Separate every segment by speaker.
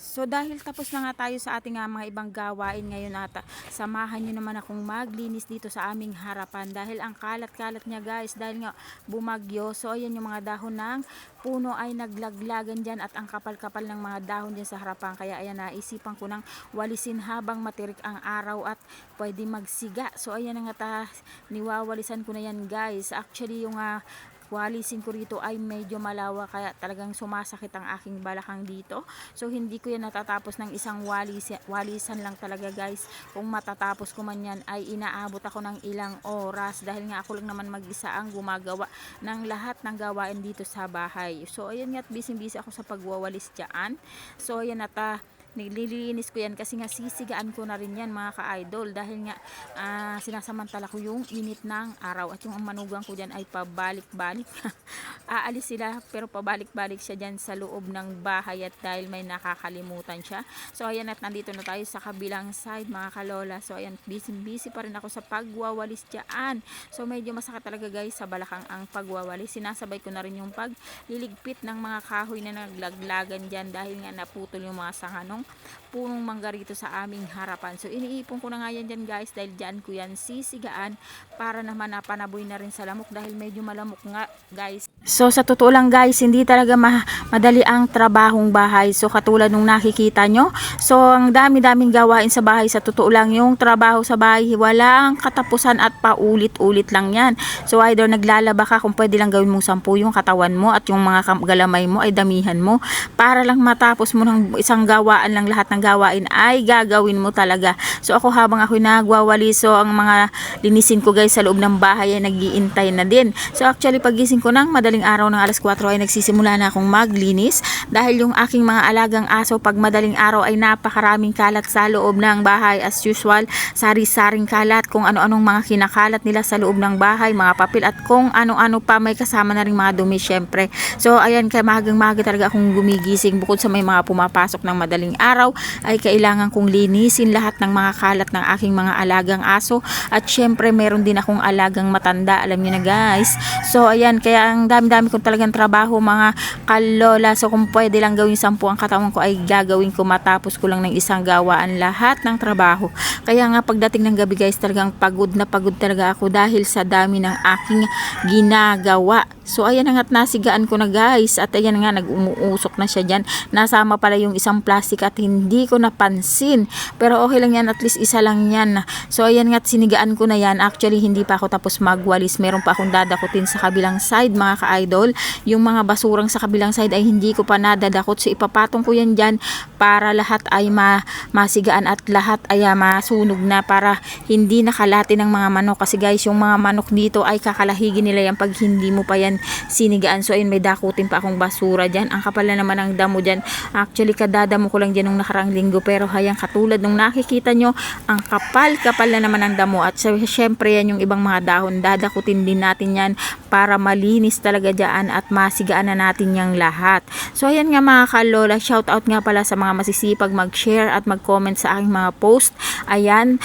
Speaker 1: So dahil tapos na nga tayo sa ating mga ibang gawain ngayon ata, samahan nyo naman akong maglinis dito sa aming harapan dahil ang kalat-kalat niya guys dahil nga bumagyo. So ayan yung mga dahon ng puno ay naglaglagan dyan at ang kapal-kapal ng mga dahon dyan sa harapan. Kaya ayan, naisipan ko nang walisin habang matirik ang araw at pwede magsiga. So ayan na nga niwawalisan ko na yan guys. Actually yung walisin ko rito ay medyo malawa kaya talagang sumasakit ang aking balakang dito. So hindi ko yan natatapos ng isang walisan lang talaga guys. Kung matatapos ko man yan ay inaabot ako ng ilang oras dahil nga ako lang naman mag-isa ang gumagawa ng lahat ng gawain dito sa bahay. So ayan nga, busy ako sa pagwawalis dyan. So ayan at nililinis ko yan kasi nga sisigaan ko na rin yan mga ka-idol dahil nga sinasamantala ko yung init ng araw at yung manugang ko dyan ay pabalik-balik aalis sila pero pabalik-balik siya dyan sa loob ng bahay at dahil may nakakalimutan siya. So ayan at nandito na tayo sa kabilang side mga kalola. So ayan, busy pa rin ako sa pagwawalis dyan. So medyo masakit talaga guys sa balakang ang pagwawalis. Sinasabay ko na rin yung pagliligpit ng mga kahoy na naglaglagan dyan dahil nga naputol yung mga sanganong punong mangga rito sa aming harapan. So iniipon ko na nga yan dyan guys dahil dyan ko yan sisigaan para naman napanaboy na rin sa lamok dahil medyo malamok nga guys. So sa totoo lang guys, hindi talaga madali ang trabahong bahay. So katulad nung nakikita nyo, so ang dami-daming gawain sa bahay. Sa totoo lang yung trabaho sa bahay, walang katapusan at paulit-ulit lang yan. So either naglalaba ka, kung pwede lang gawin mong 10 yung katawan mo at yung mga galamay mo ay damihan mo para lang matapos mo ng isang gawaan lang, lahat ng gawain ay gagawin mo talaga. So ako habang ako nagwawalis, so ang mga linisin ko guys sa loob ng bahay ay nag-iintay na din. So actually pagising ko ng madaling araw ng alas 4 ay nagsisimula na akong maglinis dahil yung aking mga alagang aso pag madaling araw ay napakaraming kalat sa loob ng bahay as usual, sari-saring kalat, kung ano-anong mga kinakalat nila sa loob ng bahay, mga papel at kung ano-ano pa, may kasama na rin mga dumi syempre. So ayan, kaya magang-maga talaga akong gumigising. Bukod sa may mga pumapasok ng madaling araw ay kailangan kong linisin lahat ng mga kalat ng aking mga alagang aso at syempre meron din akong alagang matanda, alam niyo na guys. So ayan, kaya ang dami-dami kong talagang trabaho mga kalola. So kung pwede lang gawin 10 ang katawan ko ay gagawin ko, matapos ko lang ng isang gawaan lahat ng trabaho. Kaya nga pagdating ng gabi guys, talagang pagod na pagod talaga ako dahil sa dami ng aking ginagawa. So ayan nga, nasigaan ko na guys at ayan nga, nag-umuusok na siya dyan. Nasama pala yung isang plastic at hindi ko napansin, pero okay lang yan, at least isa lang yan. So ayan nga, sinigaan ko na yan. Actually hindi pa ako tapos magwalis, meron pa akong dadakutin sa kabilang side mga ka-idol. Yung mga basurang sa kabilang side ay hindi ko pa nadadakot, so ipapatong ko yan dyan para lahat ay masigaan at lahat ay masunog na para hindi nakalati ng mga manok. Kasi guys, yung mga manok dito ay kakalahigin nila yan pag hindi mo pa yan sinigaan. So ayun, may dakutin pa akong basura dyan. Ang kapal na naman ang damo dyan. Actually kadadamo ko lang dyan nung nakarang linggo, pero hayang katulad nung nakikita nyo, ang kapal na naman ang damo. At syempre yan yung ibang mga dahon, dadakutin din natin yan para malinis talaga dyan at masigaan na natin yung lahat. So ayan nga mga kalola, shout out nga pala sa mga masisipag mag-share at mag-comment sa aking mga post. Ayan,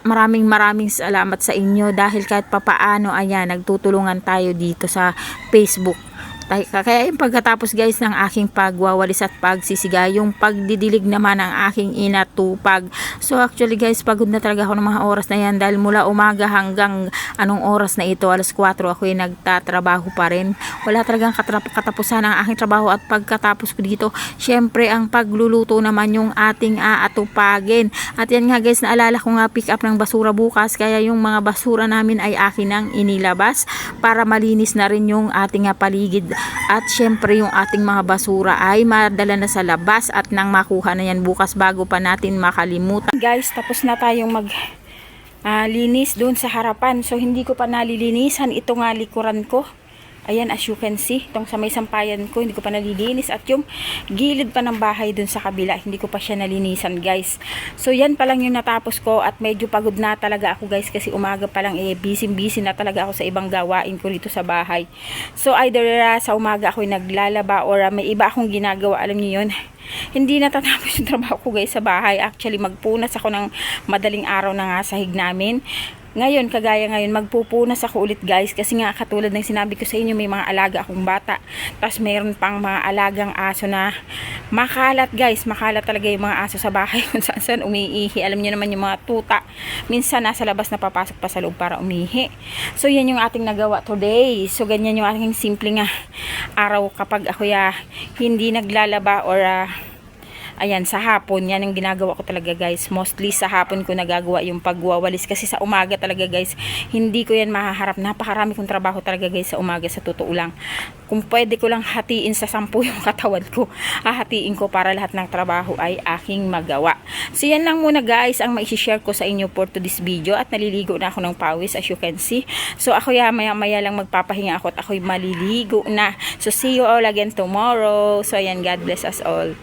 Speaker 1: maraming salamat sa inyo dahil kahit papaano ayan, nagtutulungan tayo dito sa Facebook. Kaya yung pagkatapos guys ng aking pagwawalis at pagsisiga, yung pagdidilig naman ng aking inatupag. So actually guys, pagod na talaga ako ng mga oras na yan dahil mula umaga hanggang anong oras na ito, alas 4 ako ay nagtatrabaho pa rin. Wala talagang katapusan ang aking trabaho at pagkatapos ko dito, syempre ang pagluluto naman yung ating aatupagin. At yan nga guys, naalala ko nga pick up ng basura bukas, kaya yung mga basura namin ay akin ang inilabas para malinis na rin yung ating paligid. At syempre yung ating mga basura ay madala na sa labas at nang makuha na yan bukas bago pa natin makalimutan. Guys, tapos na tayong linis doon sa harapan. So hindi ko pa nalilinisan ito nga likuran ko. Ayan, as you can see, itong sa may sampayan ko, hindi ko pa nalilinis. At yung gilid pa ng bahay dun sa kabila, hindi ko pa siya nalinisan guys. So yan pa lang yung natapos ko at medyo pagod na talaga ako guys kasi umaga pa lang busy na talaga ako sa ibang gawain ko rito sa bahay. So either sa umaga ako naglalaba or may iba akong ginagawa, alam niyo yun. Hindi natatapos yung trabaho ko guys sa bahay. Actually magpunas ako ng madaling araw na nga sahig namin. Ngayon, kagaya ngayon, magpupunas ako ulit guys kasi nga katulad ng sinabi ko sa inyo, may mga alaga akong bata. Tapos mayroon pang mga alagang aso na makalat guys. Makalat talaga yung mga aso sa bahay kung saan saan umiihi. Alam niyo naman yung mga tuta. Minsan nasa labas na papasok pa sa loob para umihi. So yan yung ating nagawa today. So ganyan yung ating simpleng araw kapag ako hindi naglalaba or ayan, sa hapon, yan ang ginagawa ko talaga guys. Mostly sa hapon ko nagagawa yung pagwawalis. Kasi sa umaga talaga guys, hindi ko yan mahaharap. Napakarami kong trabaho talaga guys sa umaga, sa totoo lang. Kung pwede ko lang hatiin sa 10 yung katawan ko, hahatiin ko para lahat ng trabaho ay aking magawa. So yan lang muna guys ang mai-share ko sa inyo for to this video. At naliligo na ako ng pawis as you can see. So ako maya lang magpapahinga ako at ako'y maliligo na. So see you all again tomorrow. So ayan, God bless us all.